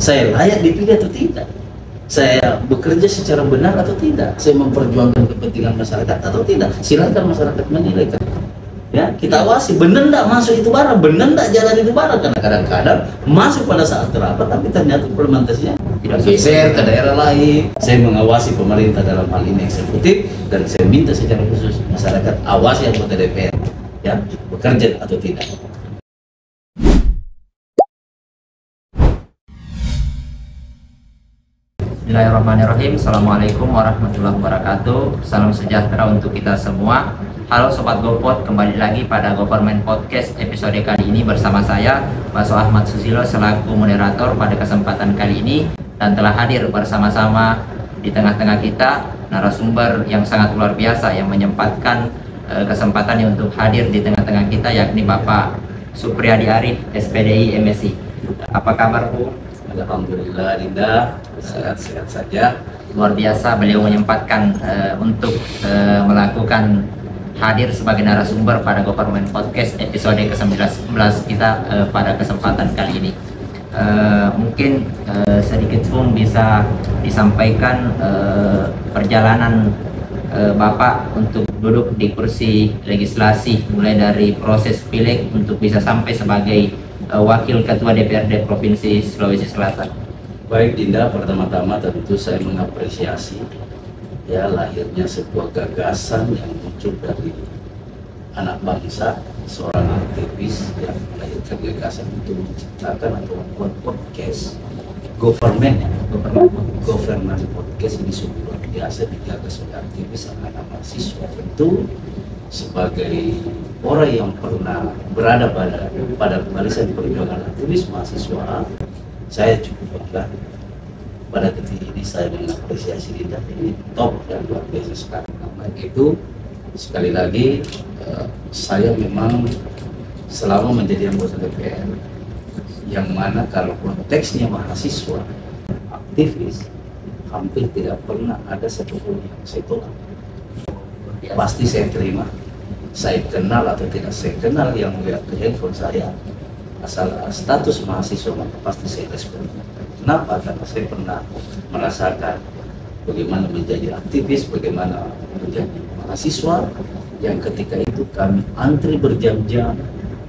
Saya layak dipilih atau tidak? Saya bekerja secara benar atau tidak? Saya memperjuangkan kepentingan masyarakat atau tidak? Silakan masyarakat menilai kan. Ya, kita awasi benar enggak masuk itu barang, benar enggak jalan itu barang, karena kadang-kadang masuk pada saat terapat tapi ternyata implementasinya tidak geser ke daerah lain. Saya mengawasi pemerintah dalam hal ini eksekutif, dan saya minta secara khusus masyarakat awasi anggota DPR ya, bekerja atau tidak. Bismillahirrahmanirrahim. Assalamualaikum warahmatullahi wabarakatuh. Salam sejahtera untuk kita semua. Halo Sobat GoPod, kembali lagi pada Government Podcast episode kali ini bersama saya, Baso Ahmad Susilo selaku moderator pada kesempatan kali ini, dan telah hadir bersama-sama di tengah-tengah kita narasumber yang sangat luar biasa yang menyempatkan kesempatannya untuk hadir di tengah-tengah kita, yakni Bapak Supriyadi Arif, SPDI MSI. Apa kabar Bu? Alhamdulillah Dinda, sehat-sehat saja. Luar biasa beliau menyempatkan untuk melakukan hadir sebagai narasumber pada Government Podcast episode ke-19 kita pada kesempatan kali ini. Mungkin sedikit pun bisa disampaikan perjalanan Bapak untuk duduk di kursi legislasi, mulai dari proses pileg untuk bisa sampai sebagai Wakil Ketua DPRD Provinsi Sulawesi Selatan. Baik Dinda, pertama-tama tentu saya mengapresiasi ya lahirnya sebuah gagasan yang muncul dari anak bangsa, seorang aktivis yang melahirkan gagasan untuk menciptakan atau membuat podcast government podcast. Ini sungguh luar biasa digagas oleh aktivis anak-anak mahasiswa. Tentu sebagai orang yang pernah berada pada barisan perjuangan aktivis mahasiswa, saya cukup bangga. Pada detik ini saya mengapresiasi Dinda, ini top dan luar biasa sekali. Nah, itu sekali lagi saya memang selama menjadi anggota DPR, yang mana kalau konteksnya mahasiswa aktivis, hampir tidak pernah ada satupun yang saya tolak. Pasti saya terima. Saya kenal atau tidak saya kenal yang melihat ke handphone saya, asal status mahasiswa, maka pasti saya respon. Kenapa? Karena saya pernah merasakan bagaimana menjadi aktivis, bagaimana menjadi mahasiswa, yang ketika itu kami antri berjam-jam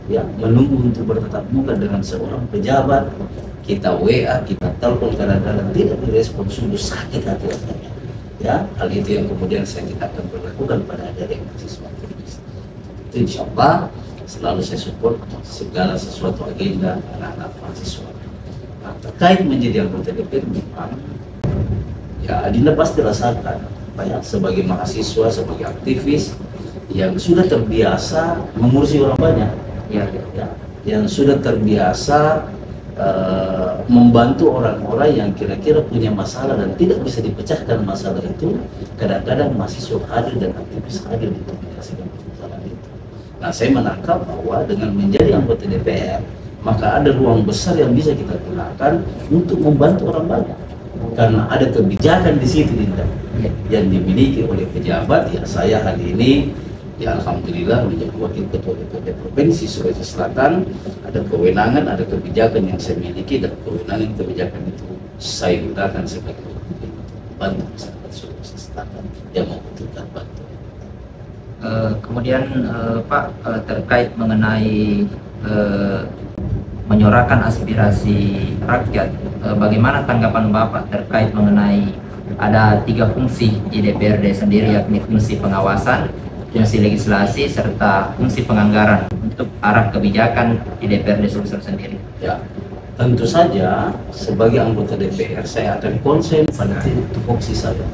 ya, menunggu untuk bertatap muka dengan seorang pejabat. Kita WA, kita telepon, kadang-kadang tidak direspon, sungguh sakit hati rasanya. Ya, hal itu yang kemudian saya tidak akan berlakukan pada adik mahasiswa aktivis. Itu insya Allah selalu saya support segala sesuatu agenda anak-anak mahasiswa. Nah, terkait menjadi anggota DPR, memang ya Adinda pasti rasakan ya, sebagai mahasiswa, sebagai aktivis yang sudah terbiasa mengurusi orang banyak, ya, yang sudah terbiasa membantu orang-orang yang kira-kira punya masalah dan tidak bisa dipecahkan masalah itu. Kadang-kadang mahasiswa hadir dan aktivis hadir untuk menyelesaikan permasalahan itu. Nah, saya menangkap bahwa dengan menjadi anggota DPR, maka ada ruang besar yang bisa kita gunakan untuk membantu orang banyak. Karena ada kebijakan di situ Dinda, yang dimiliki oleh pejabat. Ya, saya hari ini ya alhamdulillah menjadi wakil ketua DPRD Provinsi Sulawesi Selatan. Ada kewenangan, ada kebijakan yang saya miliki, dan kewenangan kebijakan itu saya gunakan sebagai bantu masyarakat Sulawesi Selatan yang membutuhkan bantuan. Kemudian Pak, terkait mengenai menyuarakan aspirasi rakyat, bagaimana tanggapan Bapak terkait mengenai ada 3 fungsi di DPRD sendiri, yakni fungsi pengawasan, fungsi legislasi, serta fungsi penganggaran untuk arah kebijakan di DPRD Sulsel sendiri? Ya, tentu saja sebagai anggota DPR saya akan konsen pada tupoksi saya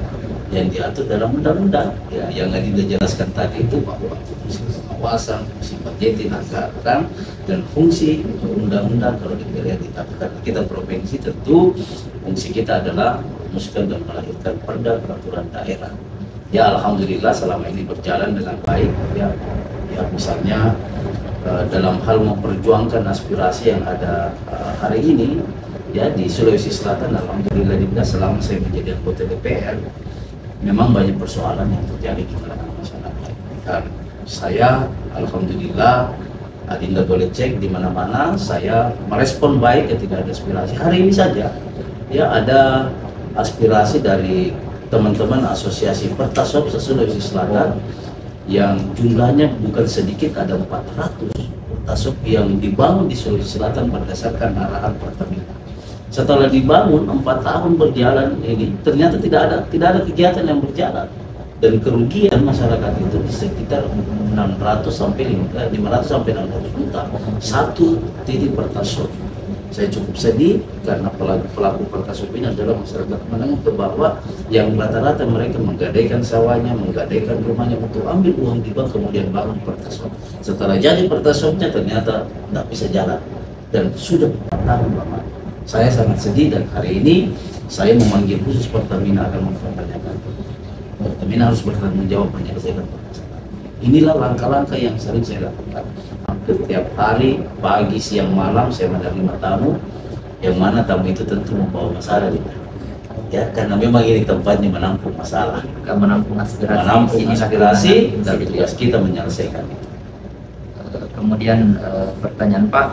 yang diatur dalam undang-undang ya, yang dijelaskan tadi itu, bahwa fungsi pengawasan, fungsi budgeting, anggaran, dan fungsi undang-undang. Kalau DPR ditetapkan kita provinsi, tentu fungsi kita adalah merumuskan dan melahirkan perda peraturan daerah. Ya alhamdulillah selama ini berjalan dengan baik ya, misalnya dalam hal memperjuangkan aspirasi yang ada hari ini ya di Sulawesi Selatan. Alhamdulillah juga selama saya menjadi anggota DPR, memang banyak persoalan yang terjadi di kalangan masyarakat. Dan saya alhamdulillah, Adinda boleh cek di mana-mana, saya merespon baik ketika ada aspirasi. Hari ini saja ya ada aspirasi dari teman-teman asosiasi Pertasop Sulawesi Selatan yang jumlahnya bukan sedikit, ada 400 Pertasop yang dibangun di Sulawesi Selatan berdasarkan arahan Pertamina. Setelah dibangun 4 tahun berjalan ini, ternyata tidak ada kegiatan yang berjalan, dan kerugian masyarakat itu di sekitar 500 sampai 600 juta satu titik Pertasop. Saya cukup sedih karena pelaku Pertasop ini adalah masyarakat menengah ke bawah yang rata-rata mereka menggadaikan sawahnya, menggadaikan rumahnya untuk ambil uang di bank, kemudian bangun Pertasop. Setelah jadi Pertasopnya ternyata tidak bisa jalan dan sudah 4 tahun lama. Saya sangat sedih, dan hari ini saya memanggil khusus Pertamina akan mempertanyakan. Pertamina harus bertanggung jawab menyelesaikan permasalahan. Inilah langkah-langkah yang sering saya lakukan. Hampir tiap hari, pagi, siang, malam saya menerima tamu, yang mana tamu itu tentu membawa masalah di mana. Ya, karena memang ini tempatnya menampung masalah, Menampung aspirasi. menampung Inilah aspirasi, kewenangan dan tugas kita menyelesaikan itu. Kemudian pertanyaan Pak,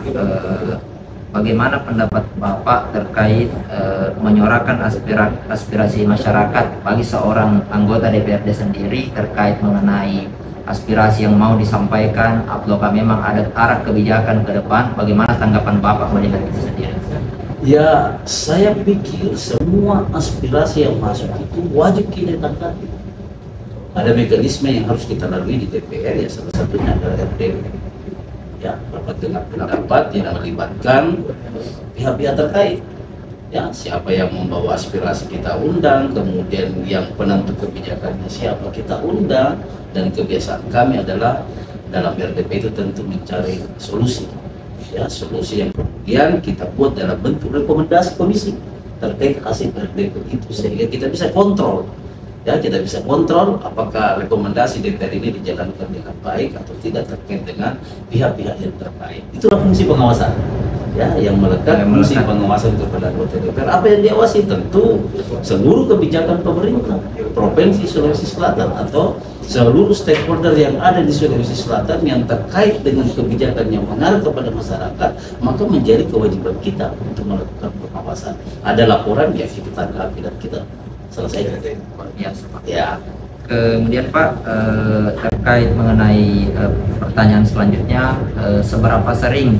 bagaimana pendapat Bapak terkait menyuarakan aspirasi masyarakat bagi seorang anggota DPRD sendiri terkait mengenai aspirasi yang mau disampaikan, apakah memang ada arah kebijakan ke depan? Bagaimana tanggapan Bapak melihat itu sendiri? Ya, saya pikir semua aspirasi yang masuk itu wajib kita tanggapi. Ada mekanisme yang harus kita lalui di DPR, ya salah satunya adalah RDP. Ya, rapat dengar pendapat yang melibatkan pihak-pihak terkait. Ya, siapa yang membawa aspirasi kita undang, kemudian yang penentu kebijakannya siapa kita undang, dan kebiasaan kami adalah dalam RDP itu tentu mencari solusi. Ya, solusi yang kemudian kita buat dalam bentuk rekomendasi komisi terkait hasil RDP itu, sehingga kita bisa kontrol. Ya, kita bisa kontrol apakah rekomendasi DPR ini dijalankan dengan baik atau tidak terkait dengan pihak-pihak yang terkait. Itulah fungsi pengawasan. Ya, yang melekat fungsi pengawasan kepada anggota DPR. Apa yang diawasi? Tentu seluruh kebijakan pemerintah Provinsi Sulawesi Selatan atau seluruh stakeholder yang ada di Sulawesi Selatan yang terkait dengan kebijakan yang mengarah kepada masyarakat, maka menjadi kewajiban kita untuk melakukan pengawasan. Ada laporan, ya kita tanggapi dan kita selesaikan. Ya. Kemudian Pak, terkait mengenai pertanyaan selanjutnya, seberapa sering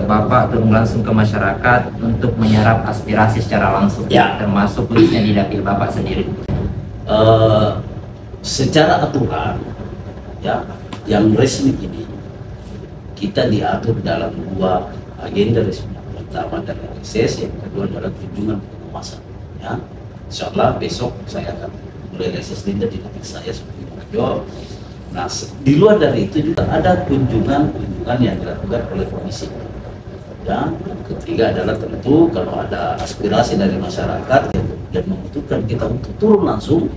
Bapak turun langsung ke masyarakat untuk menyerap aspirasi secara langsung, ya, termasuk khususnya di dapil Bapak sendiri? Secara aturan, ya, yang resmi ini kita diatur dalam 2 agenda resmi. Pertama adalah reses, yang kedua adalah kunjungan pengawasan. Ya, insya Allah besok saya akan mulai reses di dapil saya sebagai Wakil. Nah, di luar dari itu juga ada kunjungan yang dilakukan oleh komisi. Ya, yang ketiga adalah tentu kalau ada aspirasi dari masyarakat yang membutuhkan kita untuk turun langsung,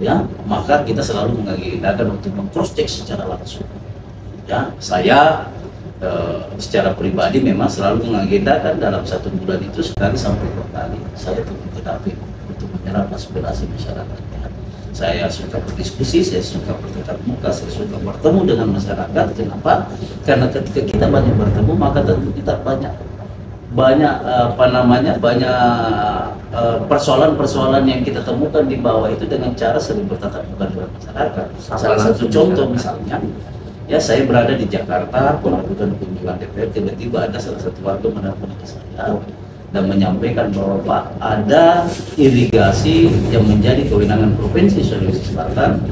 ya, maka kita selalu mengagendakan untuk meng-cross check secara langsung. Ya, saya secara pribadi memang selalu mengagendakan dalam 1 bulan itu sekali sampai 2 kali saya turun ke dapil untuk menyerap aspirasi masyarakat. Saya suka berdiskusi, saya suka bertatap muka, saya suka bertemu dengan masyarakat. Kenapa? Karena ketika kita banyak bertemu, maka tentu kita banyak persoalan-persoalan yang kita temukan di bawah itu dengan cara sering bertatap muka dengan masyarakat. Salah satu contoh misalnya, ya, saya berada di Jakarta melakukan kunjungan DPR, tiba-tiba ada salah satu warga menelpon ke saya dan menyampaikan bahwa Pak, ada irigasi yang menjadi kewenangan Provinsi Sulawesi Selatan,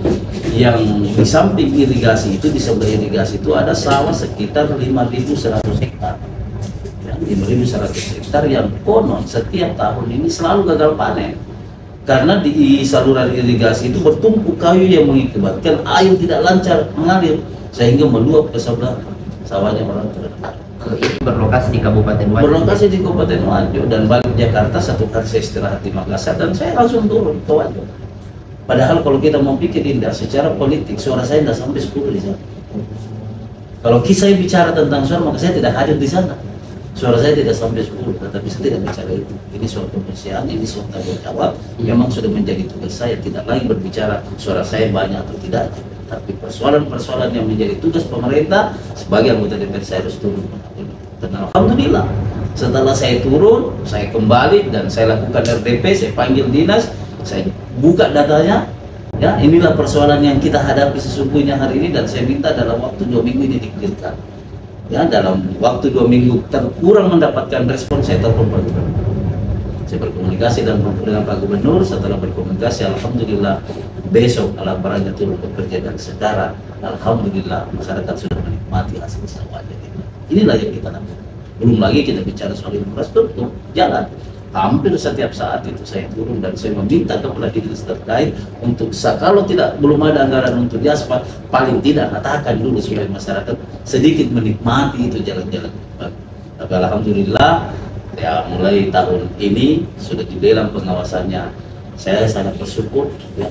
yang di samping irigasi itu, di sebelah irigasi itu ada sawah sekitar 5.100 hektar. Ya, 5.100 hektar yang konon setiap tahun ini selalu gagal panen. Karena di saluran irigasi itu bertumpuk kayu yang mengakibatkan air tidak lancar mengalir, sehingga meluap ke sebelah sawahnya orang terdekat. Ini berlokasi di Kabupaten Wajo. Berlokasi di Kabupaten Wajo, dan balik Jakarta 1 hari saya istirahat di Makassar dan saya langsung turun ke Wajo. Padahal kalau kita mau pikir indah secara politik, suara saya tidak sampai 10 di sana. Kalau saya bicara tentang suara, maka saya tidak hadir di sana. Suara saya tidak sampai 10, tetapi saya tidak bicara itu. Ini soal kebersihan, ini soal tanggung jawab. Memang sudah menjadi tugas saya, tidak lagi berbicara suara saya banyak atau tidak. Tapi persoalan-persoalan yang menjadi tugas pemerintah sebagai anggota DPR saya harus turun. Dan alhamdulillah Setelah saya turun, saya kembali dan saya lakukan RDP, saya panggil dinas, saya buka datanya. Ya, inilah persoalan yang kita hadapi sesungguhnya hari ini, dan saya minta dalam waktu 2 minggu ini dikelirkan. Ya, dalam waktu 2 minggu kurang mendapatkan respon, saya telepon Pak Gubernur. Saya berkomunikasi dengan Pak Gubernur. Setelah berkomunikasi, alhamdulillah besok alat barangnya turun bekerja, dan sekarang alhamdulillah masyarakat sudah menikmati hasil sawahnya. Inilah yang kita lakukan. Belum lagi kita bicara soal infrastruktur jalan. Hampir setiap saat itu saya turun dan saya meminta kepada dinas terkait untuk kalau belum ada anggaran untuk diaspal, paling tidak katakan dulu supaya masyarakat sedikit menikmati itu jalan-jalan. Tapi alhamdulillah ya, mulai tahun ini sudah di dalam pengawasannya. Saya sangat bersyukur ya,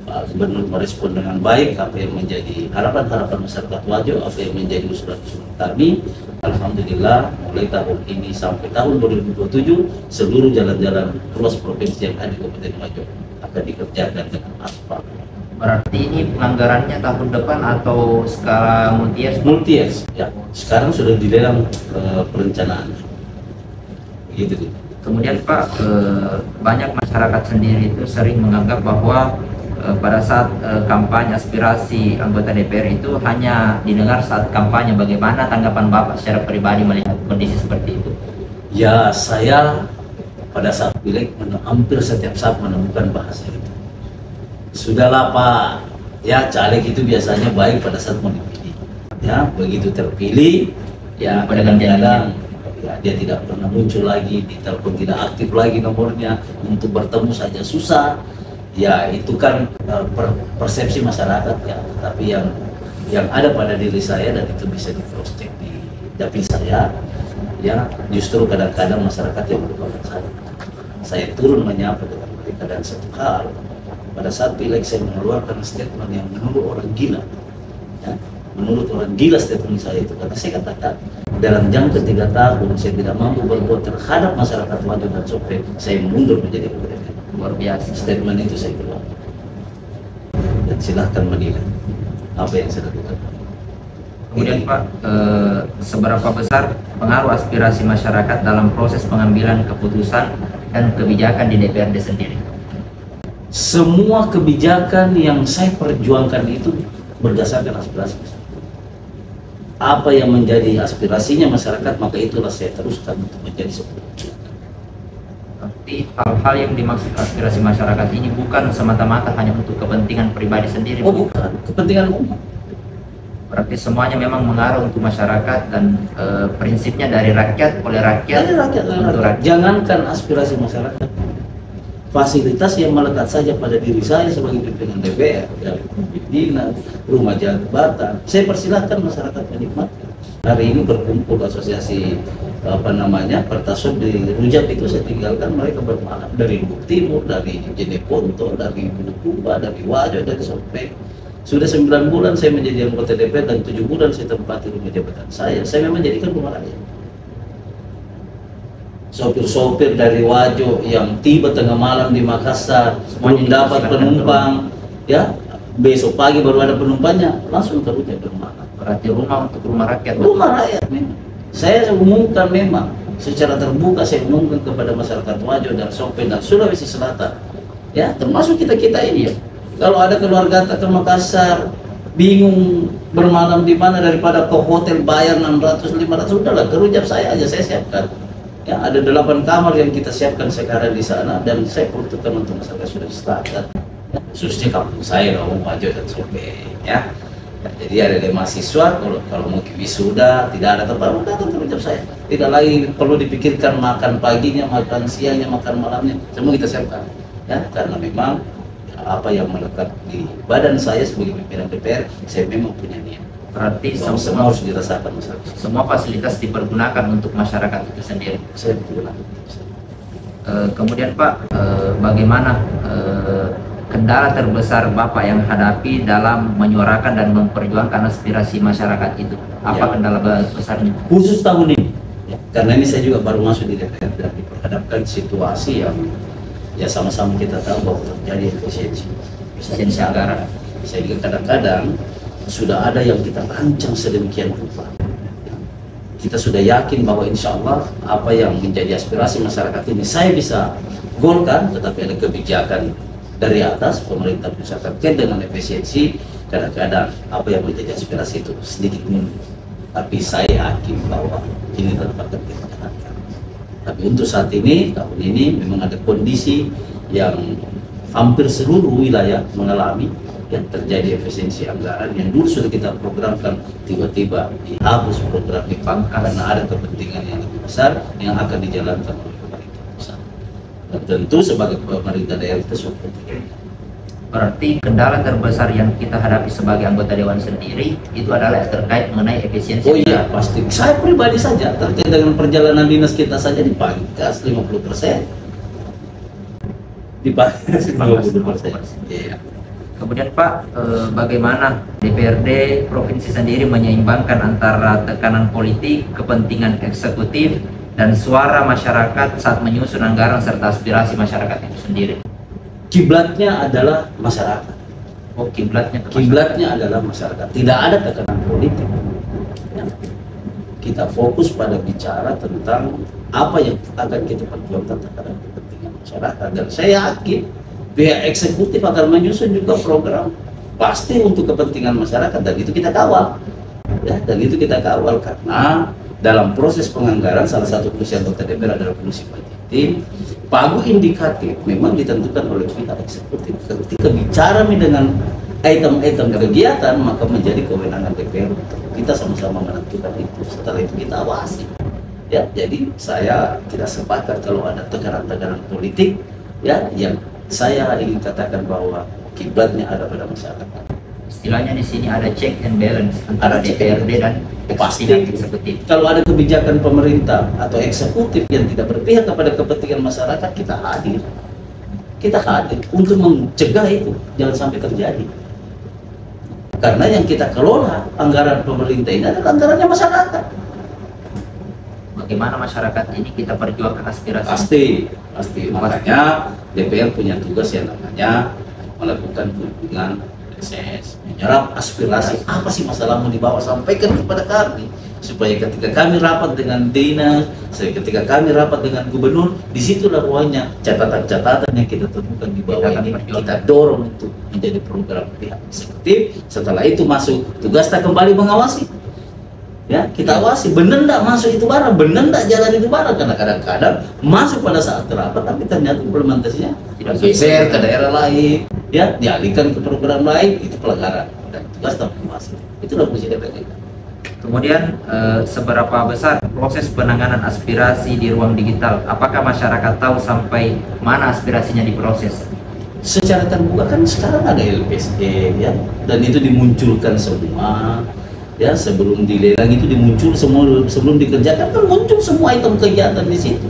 Pak Gubernur merespon dengan baik apa yang menjadi harapan-harapan masyarakat Wajo, apa yang menjadi usulan-usulan kami. Alhamdulillah mulai tahun ini sampai tahun 2027 seluruh jalan-jalan ruas provinsi yang ada di Kabupaten Wajo akan dikerjakan dengan aspal. Berarti ini penganggarannya tahun depan atau skala multi-years? Ya, sekarang sudah di dalam perencanaan. Begitu. Kemudian Pak, banyak masyarakat sendiri itu sering menganggap bahwa pada saat kampanye aspirasi anggota DPR itu hanya didengar saat kampanye. Bagaimana tanggapan Bapak secara pribadi melihat kondisi seperti itu? Ya, saya pada saat pileg hampir setiap saat menemukan bahasa itu. Sudahlah Pak, ya caleg itu biasanya baik pada saat mau dipilih. Ya, begitu terpilih, ya kadang-kadang ya, dia tidak pernah muncul lagi, ditelepon tidak aktif lagi nomornya, untuk bertemu saja susah. Ya itu kan persepsi masyarakat ya, tapi yang ada pada diri saya dan itu bisa di cross check di dapil saya ya, justru kadang-kadang masyarakat yang merupakan saya turun menyapa dengan mereka. Dan satu hal, pada saat pileg saya mengeluarkan statement yang menurut orang gila ya, menurut orang gila statement saya itu, karena saya katakan dalam jangka 3 tahun saya tidak mampu berbuat terhadap masyarakat Wajo dan Sope, saya mundur menjadi gubernur. Luar biasa. Statement itu saya keluar, dan silahkan menilai apa yang saya lakukan. Kemudian Pak, seberapa besar pengaruh aspirasi masyarakat dalam proses pengambilan keputusan dan kebijakan di DPRD sendiri? Semua kebijakan yang saya perjuangkan itu berdasarkan aspirasi. Apa yang menjadi aspirasinya masyarakat, maka itulah saya teruskan untuk menjadi sebuah kebijakan. Tapi hal-hal yang dimaksud aspirasi masyarakat ini bukan semata-mata hanya untuk kepentingan pribadi sendiri. Oh bukan, kepentingan umum. Berarti semuanya memang mengarah untuk masyarakat dan prinsipnya dari rakyat, oleh rakyat, Dari rakyat. Jangankan aspirasi masyarakat, fasilitas yang melekat saja pada diri saya sebagai pimpinan DPR, ya, dinas, rumah jabatan, saya persilahkan masyarakat menikmati. Hari ini berkumpul asosiasi Pertasop di Rujak itu, saya tinggalkan mereka bermalam dari Lubuk Timur, dari Jeneponto, dari Bulukumba, dari Wajo, dari Sope. Sudah 9 bulan saya menjadi anggota DPR dan 7 bulan saya tempati rumah jabatan saya. Saya memang jadikan rumah rakyat. Sopir-sopir dari Wajo yang tiba tengah malam di Makassar belum dapat penumpang, ya besok pagi baru ada penumpangnya, langsung ke Rujak bermalam. Berarti rumah untuk rumah rakyat. Rumah rakyat memang. Saya umumkan memang secara terbuka, saya umumkan kepada masyarakat Wajo dan Sope dan Sulawesi Selatan, ya termasuk kita ini ya. Kalau ada keluarga ke Makassar bingung bermalam di mana, daripada ke hotel bayar 600-500, udahlah ke Rujak saya aja, saya siapkan. Ya ada 8 kamar yang kita siapkan sekarang di sana, dan saya peruntukkan untuk masyarakat Sulawesi Selatan. Ya, khususnya kampung saya, kampung Wajo dan Sope, ya. Jadi ada mahasiswa kalau mau wisuda tidak ada tempat, datang ke Rujak saya. Tidak lagi perlu dipikirkan makan paginya, makan siangnya, makan malamnya, semua kita siapkan. Ya, karena memang ya, apa yang melekat di badan saya sebagai pimpinan DPR, saya memang punya niat. Berarti semua harus dirasakan masyarakat. Semua fasilitas dipergunakan untuk masyarakat itu sendiri. Saya gunakan. Kemudian Pak, bagaimana kendala terbesar Bapak yang hadapi dalam menyuarakan dan memperjuangkan aspirasi masyarakat itu? Apa kendala besarnya? Khusus tahun ini, ya, karena ini saya juga baru masuk di DPR dan diperhadapkan situasi yang ya sama-sama kita tahu bahwa terjadi efisiensi anggaran. Sehingga kadang-kadang sudah ada yang kita rancang sedemikian rupa, ya, kita sudah yakin bahwa insya Allah apa yang menjadi aspirasi masyarakat ini saya bisa golkan, tetapi ada kebijakan dari atas pemerintah pusat terkait dengan efisiensi. Kadang-kadang apa yang menjadi aspirasi itu sedikit mundur, tapi saya yakin bahwa ini tetap akan kita jalankan. Tapi untuk saat ini, tahun ini memang ada kondisi yang hampir seluruh wilayah mengalami yang terjadi efisiensi anggaran yang dulu sudah kita programkan tiba-tiba dihapus program dipangkas karena ada kepentingan yang lebih besar yang akan dijalankan oleh pemerintah pusat. Dan tentu sebagai pemerintah daerah itu sudah penting. Berarti kendala terbesar yang kita hadapi sebagai anggota dewan sendiri itu adalah terkait mengenai efisiensi. Oh iya, pasti. Saya pribadi saja terkait dengan perjalanan dinas kita saja dipangkas 50%. Dipangkas 50%. Iya. Kemudian Pak, bagaimana DPRD provinsi sendiri menyeimbangkan antara tekanan politik, kepentingan eksekutif, dan suara masyarakat saat menyusun anggaran serta aspirasi masyarakat itu sendiri? Kiblatnya adalah masyarakat. Oh, Kiblatnya adalah masyarakat. Tidak ada tekanan politik. Ya. Kita fokus pada bicara tentang apa yang akan kita perjuangkan terhadap kepentingan masyarakat. Dan saya yakin pihak eksekutif akan menyusun juga program pasti untuk kepentingan masyarakat, dan itu kita kawal. Ya, dan itu kita kawal karena dalam proses penganggaran salah satu fungsi anggota DPR adalah fungsi budgeting. Pagu indikatif memang ditentukan oleh pihak eksekutif. Ketika bicara dengan item-item kegiatan, maka menjadi kewenangan DPR. Kita sama-sama menentukan itu. Setelah itu kita awasi. Ya, jadi saya tidak sepakat kalau ada tekanan-tekanan politik, ya, yang saya ingin katakan bahwa kiblatnya ada pada masyarakat. Istilahnya di sini ada check and balance antara DPRD dan pasti eksekutif. Kalau ada kebijakan pemerintah atau eksekutif yang tidak berpihak kepada kepentingan masyarakat, kita hadir. Kita hadir untuk mencegah itu jangan sampai terjadi. Karena yang kita kelola anggaran pemerintah ini adalah anggarannya masyarakat. Bagaimana masyarakat ini kita perjuangkan aspirasi? Pasti. Makanya DPR punya tugas yang namanya melakukan kunjungan reses, menyerap aspirasi. Apa sih masalahmu dibawa, sampaikan kepada kami, supaya ketika kami rapat dengan dinas, ketika kami rapat dengan gubernur, disitulah ruangnya catatan-catatan yang kita temukan di bawah ini kita dorong untuk menjadi program pihak eksekutif. Setelah itu masuk tugas kita kembali mengawasi. Ya, kita awasi benar enggak masuk itu barang, benar enggak jalan itu barang, karena kadang-kadang masuk pada saat rapat tapi ternyata implementasinya tidak geser ke daerah lain, ya, dialihkan ke program lain, itu pelanggaran dan tugas kita mengawasi. Itulah fungsi DPR. Kemudian seberapa besar proses penanganan aspirasi di ruang digital? Apakah masyarakat tahu sampai mana aspirasinya diproses? Secara terbuka kan sekarang ada LPSE, ya, dan itu dimunculkan semua. Ya, sebelum dilelang itu dimuncul semua, sebelum dikerjakan kan muncul semua item kegiatan di situ.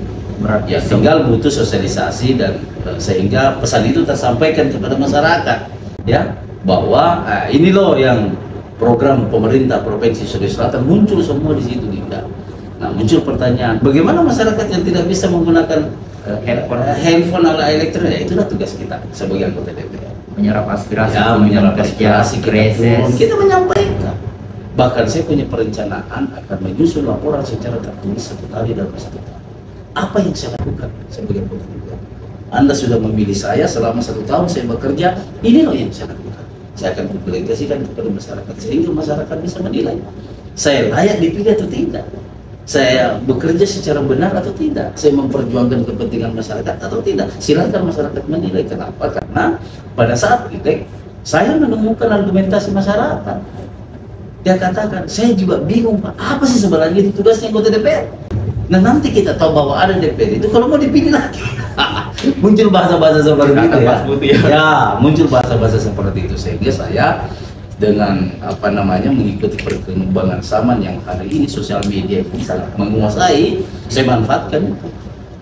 Ya, tinggal butuh sosialisasi dan sehingga pesan itu tersampaikan kepada masyarakat, ya, bahwa ini loh yang program pemerintah Provinsi Sulawesi Selatan, muncul semua di situ juga. Nah, muncul pertanyaan, bagaimana masyarakat yang tidak bisa menggunakan handphone ala elektronik? Ya, itulah tugas kita sebagai anggota DPR. Menyerap aspirasi, ya, menyerap aspirasi kita menyampaikan. Bahkan saya punya perencanaan akan menyusun laporan secara tertulis 1 kali dalam 1 tahun. Apa yang saya lakukan sebagai pemerintah? Anda sudah memilih saya selama 1 tahun saya bekerja, ini loh yang saya lakukan. Saya akan publikasikan kepada masyarakat sehingga masyarakat bisa menilai saya layak dipilih atau tidak, saya bekerja secara benar atau tidak, saya memperjuangkan kepentingan masyarakat atau tidak. Silakan masyarakat menilai. Kenapa? Karena pada saat itu saya menemukan argumentasi masyarakat. Dia katakan, saya juga bingung Pak, apa sih sebenarnya itu tugasnya anggota DPR? Nah, nanti kita tahu bahwa ada DPR itu kalau mau dipilih lagi. Muncul bahasa-bahasa seperti itu, ya. Ya, muncul bahasa-bahasa seperti itu, sehingga saya dengan mengikuti perkembangan zaman yang hari ini sosial media ini sangat menguasai, saya manfaatkan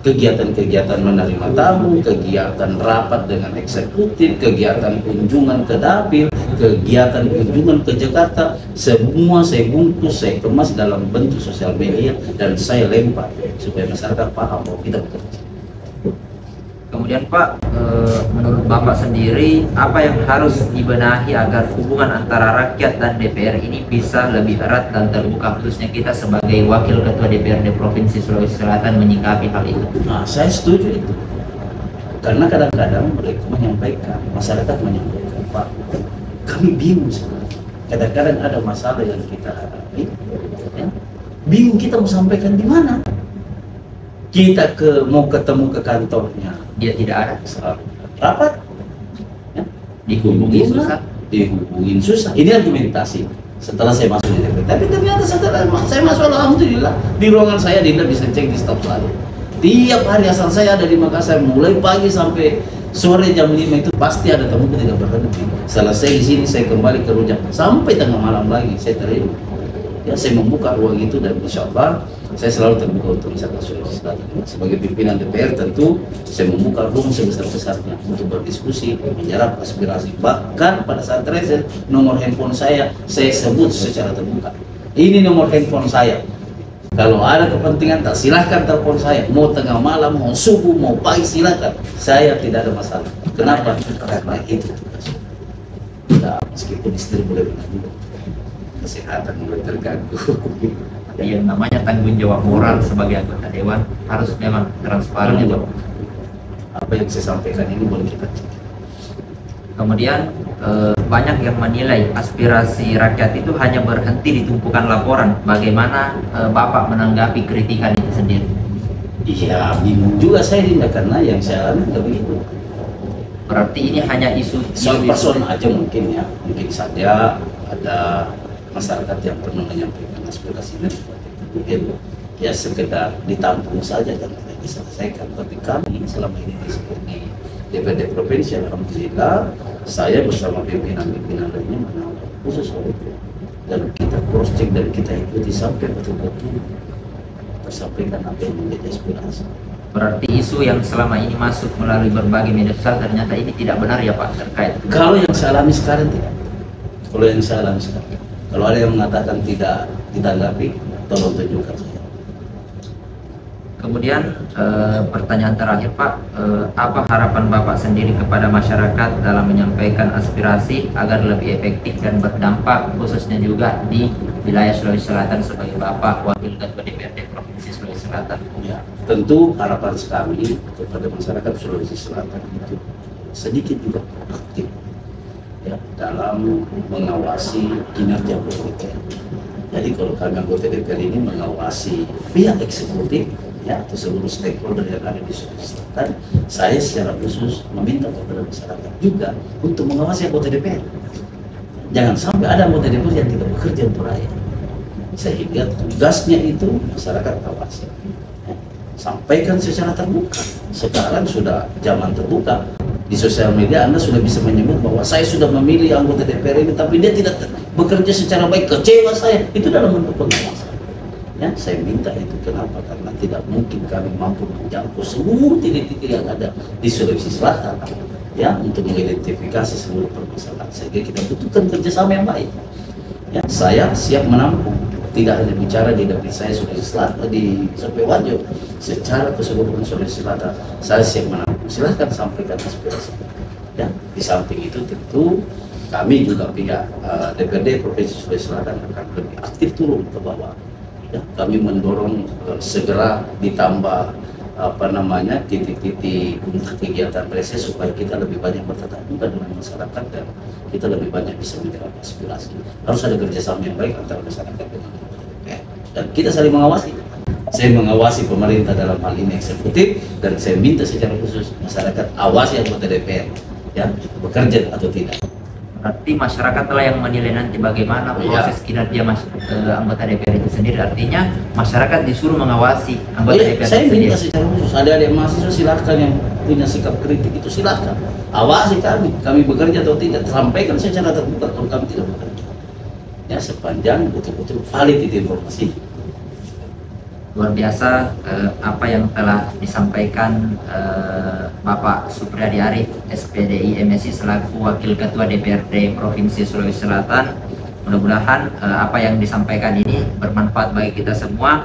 kegiatan-kegiatan menerima tamu, kegiatan rapat dengan eksekutif, kegiatan kunjungan ke dapil, kegiatan kunjungan ke Jakarta, semua saya bungkus, saya kemas dalam bentuk sosial media dan saya lempar supaya masyarakat paham bahwa kita bekerja. Kemudian Pak, menurut Bapak sendiri, apa yang harus dibenahi agar hubungan antara rakyat dan DPR ini bisa lebih erat dan terbuka, khususnya kita sebagai Wakil Ketua DPRD Provinsi Sulawesi Selatan menyikapi hal itu? Nah, saya setuju itu. Karena kadang-kadang mereka menyampaikan, masyarakat menyampaikan, Pak, kami bingung sebenarnya. Kadang-kadang ada masalah yang kita hadapi, ya, bingung kita mau sampaikan di mana. Kita mau ketemu ke kantornya, Dia tidak ada, rapat, ya, dihubungi susah. dihubungin susah. Ini argumentasi setelah saya masuk di DPR. Tapi ternyata setelah saya masuk, alhamdulillah, di ruangan saya Dinda bisa cek di staf saya. Tiap hari asal saya ada di Makassar, mulai pagi sampai sore jam 5 itu pasti ada tamu tidak berhenti. Selesai di sini saya kembali ke Rujak sampai tengah malam lagi saya terima. Ya, saya membuka ruang itu dan insya Allah saya selalu terbuka untuk masyarakat Sulawesi Selatan. Sebagai pimpinan DPR tentu saya membuka ruang sebesar-besarnya untuk berdiskusi, menyerap aspirasi. Bahkan pada saat reses nomor handphone saya sebut secara terbuka. Ini nomor handphone saya. Kalau ada kepentingan tak silahkan telepon saya. Mau tengah malam, mau subuh, mau pagi silahkan. Saya tidak ada masalah. Kenapa? Karena itu tugas. Nah, meskipun istri boleh menanggung, kesehatan mulai terganggu. Yang namanya tanggung jawab moral sebagai anggota dewan harus memang transparan ya Pak. Apa yang saya sampaikan ini boleh kita cek. Kemudian banyak yang menilai aspirasi rakyat itu hanya berhenti di tumpukan laporan. Bagaimana Bapak menanggapi kritikan itu sendiri? Iya, bingung juga saya Dinda, karena yang saya alami nggak begitu. Berarti ini hanya isu Soal person aja mungkin ya, mungkin saja ada masyarakat yang pernah menyampaikan aspirasinya seperti itu, mungkin ya sekedar ditampung saja dan tidak diselesaikan. Tapi kami selama ini seperti DPRD Provinsi, alhamdulillah saya bersama pimpinan-pimpinan lainnya menanggung khusus soal itu, dan kita cross check dan kita ikuti sampai betul-betul tersampaikan apa yang menjadi aspirasi. Berarti isu yang selama ini masuk melalui berbagai media sosial ternyata ini tidak benar ya Pak terkait. Kalau yang saya alami sekarang tidak. Kalau yang saya alami sekarang. Kalau ada yang mengatakan tidak ditanggapi, tolong tunjukkan saya. Kemudian pertanyaan terakhir Pak, apa harapan Bapak sendiri kepada masyarakat dalam menyampaikan aspirasi agar lebih efektif dan berdampak, khususnya juga di wilayah Sulawesi Selatan sebagai Bapak Wakil Ketua DPRD Provinsi Sulawesi Selatan? Ya, tentu harapan kami kepada masyarakat Sulawesi Selatan itu sedikit juga aktif ya dalam mengawasi kinerja DPR. Jadi kalau kami anggota DPR ini mengawasi pihak eksekutif ya atau seluruh stakeholder yang ada di Sulawesi Selatan, saya secara khusus meminta kepada masyarakat juga untuk mengawasi anggota DPR. Jangan sampai ada anggota DPR yang tidak bekerja untuk rakyat. Sehingga tugasnya itu masyarakat awasi. Ya, sampaikan secara terbuka. Sekarang sudah zaman terbuka. Di sosial media Anda sudah bisa menyebut bahwa saya sudah memilih anggota DPR ini, tapi dia tidak bekerja secara baik, kecewa saya. Itu dalam bentuk pengawasan. Ya, saya minta itu kenapa? Karena tidak mungkin kami mampu menjangkau seluruh titik-titik yang ada di Sulawesi Selatan, ya, untuk mengidentifikasi seluruh permasalahan. Sehingga kita butuhkan kerjasama yang baik. Ya, saya siap menampung. Tidak hanya bicara di dapil saya Sulawesi Selatan di Sapewajo, secara keseluruhan Sulawesi Selatan saya siap menampung. Silahkan sampaikan aspirasi. Ya, di samping itu tentu kami juga pihak DPRD Provinsi Sulawesi Selatan akan lebih aktif turun ke bawah. Ya, kami mendorong segera ditambah titik-titik untuk kegiatan reses supaya kita lebih banyak bertatap muka dengan masyarakat dan kita lebih banyak bisa menyerap aspirasi. Harus ada kerjasama yang baik antara masyarakat dengan DPR dan kita saling mengawasi. Saya mengawasi pemerintah dalam hal ini eksekutif, dan saya minta secara khusus masyarakat awasi anggota DPR ya bekerja atau tidak. Berarti masyarakat lah yang menilai nanti bagaimana proses kinerja anggota DPR itu sendiri. Artinya masyarakat disuruh mengawasi anggota DPR saya itu minta sendiri. secara khusus ada mahasiswa silahkan yang punya sikap kritik itu silahkan awasi kami bekerja atau tidak, sampaikan secara terbuka kalau kami tidak bekerja ya sepanjang betul-betul valid itu informasi. Luar biasa apa yang telah disampaikan Bapak Supriyadi Arif, SPDI MSI selaku Wakil Ketua DPRD Provinsi Sulawesi Selatan. Mudah-mudahan apa yang disampaikan ini bermanfaat bagi kita semua.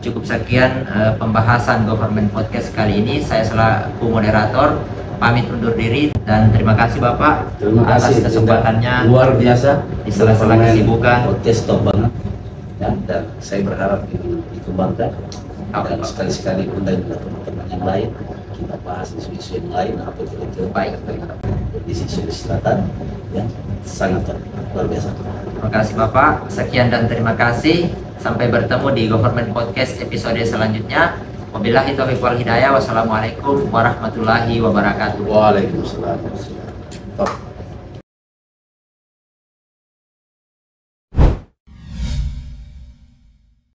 cukup sekian pembahasan Government Podcast kali ini. Saya selaku moderator pamit undur diri dan terima kasih Bapak atas kesempatannya luar biasa di sela-sela kesibukan. Podcast top banget ya, dan saya berharap ini dikembangkan dan sekali-sekali undang juga teman-teman yang lain, kita bahas isu-isu yang lain apa itu baik dengan kondisi Sulawesi Selatan yang sangat luar biasa. Terima kasih Bapak, sekian dan terima kasih. Sampai bertemu di Government Podcast episode selanjutnya. Wabillahi taufiq wal hidayah. Wassalamualaikum warahmatullahi wabarakatuh. Waalaikumsalam.